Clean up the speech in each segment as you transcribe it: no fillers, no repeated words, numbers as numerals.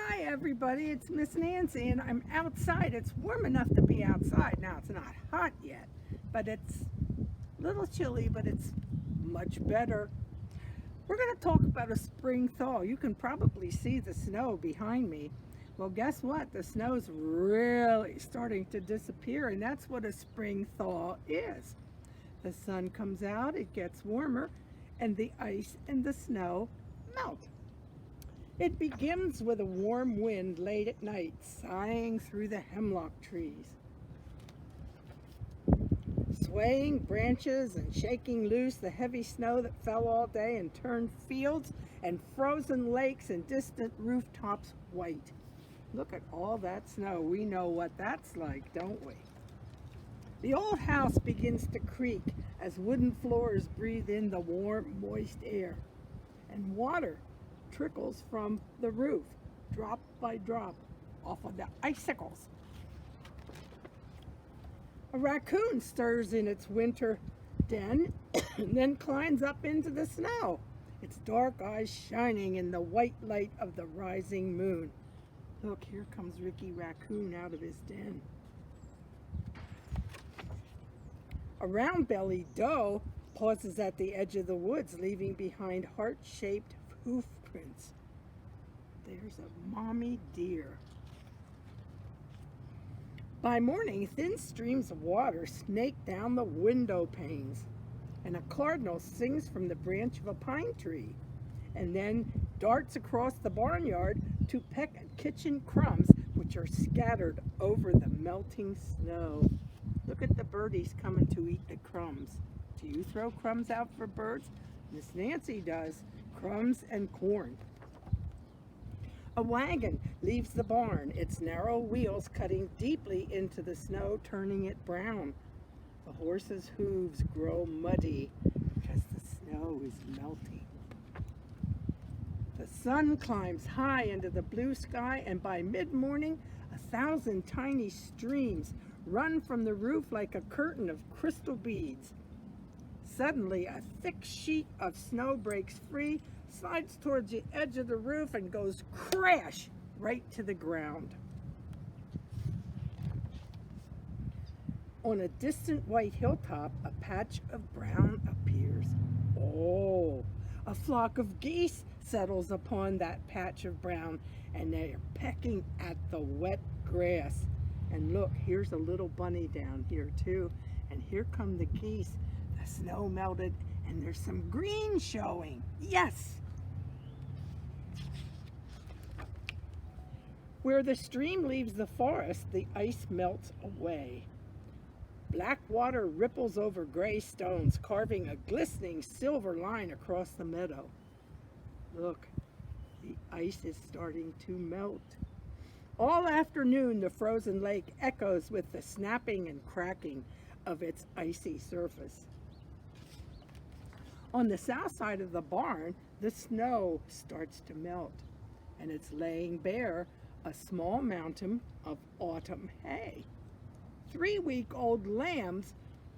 Hi everybody, it's Miss Nancy and I'm outside. It's warm enough to be outside. Now it's not hot yet, but it's a little chilly, but it's much better. We're going to talk about a spring thaw. You can probably see the snow behind me. Well, guess what? The snow's really starting to disappear, and that's what a spring thaw is. The sun comes out, it gets warmer, and the ice and the snow melt. It begins with a warm wind late at night, sighing through the hemlock trees, swaying branches and shaking loose the heavy snow that fell all day and turned fields and frozen lakes and distant rooftops white. Look at all that snow. We know what that's like, don't we? The old house begins to creak as wooden floors breathe in the warm, moist air, and water trickles from the roof, drop by drop, off of the icicles. A raccoon stirs in its winter den and then climbs up into the snow, its dark eyes shining in the white light of the rising moon. Look, here comes Ricky Raccoon out of his den. A round-bellied doe pauses at the edge of the woods, leaving behind heart-shaped hoof prints. There's a mommy deer. By morning, thin streams of water snake down the window panes, and a cardinal sings from the branch of a pine tree, and then darts across the barnyard to peck at kitchen crumbs which are scattered over the melting snow. Look at the birdies coming to eat the crumbs. Do you throw crumbs out for birds? Miss Nancy does. Crumbs and corn. A wagon leaves the barn, its narrow wheels cutting deeply into the snow, turning it brown. The horse's hooves grow muddy because the snow is melting. The sun climbs high into the blue sky, and by mid-morning, 1,000 tiny streams run from the roof like a curtain of crystal beads. Suddenly, a thick sheet of snow breaks free, slides towards the edge of the roof, and goes crash right to the ground. On a distant white hilltop, a patch of brown appears. Oh, a flock of geese settles upon that patch of brown, and they are pecking at the wet grass. And look, here's a little bunny down here too, and here come the geese. The snow melted, and there's some green showing. Yes! Where the stream leaves the forest, the ice melts away. Black water ripples over gray stones, carving a glistening silver line across the meadow. Look, the ice is starting to melt. All afternoon, the frozen lake echoes with the snapping and cracking of its icy surface. On the south side of the barn, the snow starts to melt, and it's laying bare a small mountain of autumn hay. 3-week-old lambs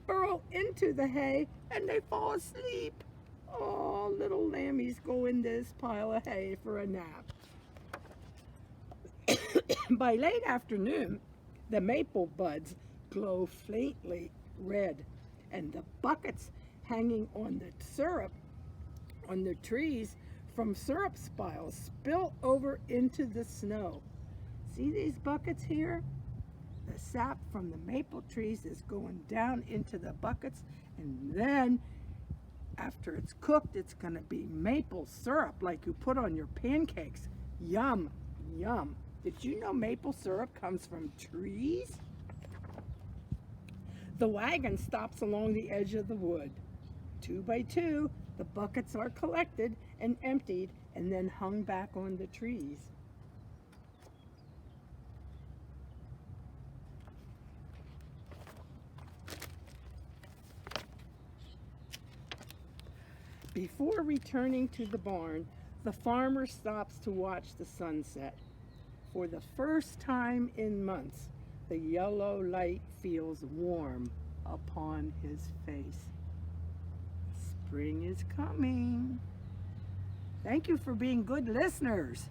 burrow into the hay, and they fall asleep. Oh, little lammies go in this pile of hay for a nap. By late afternoon, the maple buds glow faintly red, and the buckets hanging on the syrup on the trees from syrup spiles spill over into the snow. See these buckets here? The sap from the maple trees is going down into the buckets, and then after it's cooked, it's going to be maple syrup like you put on your pancakes. Yum, yum. Did you know maple syrup comes from trees? The wagon stops along the edge of the wood. 2 by 2, the buckets are collected and emptied and then hung back on the trees. Before returning to the barn, the farmer stops to watch the sunset. For the first time in months, the yellow light feels warm upon his face. Spring is coming. Thank you for being good listeners.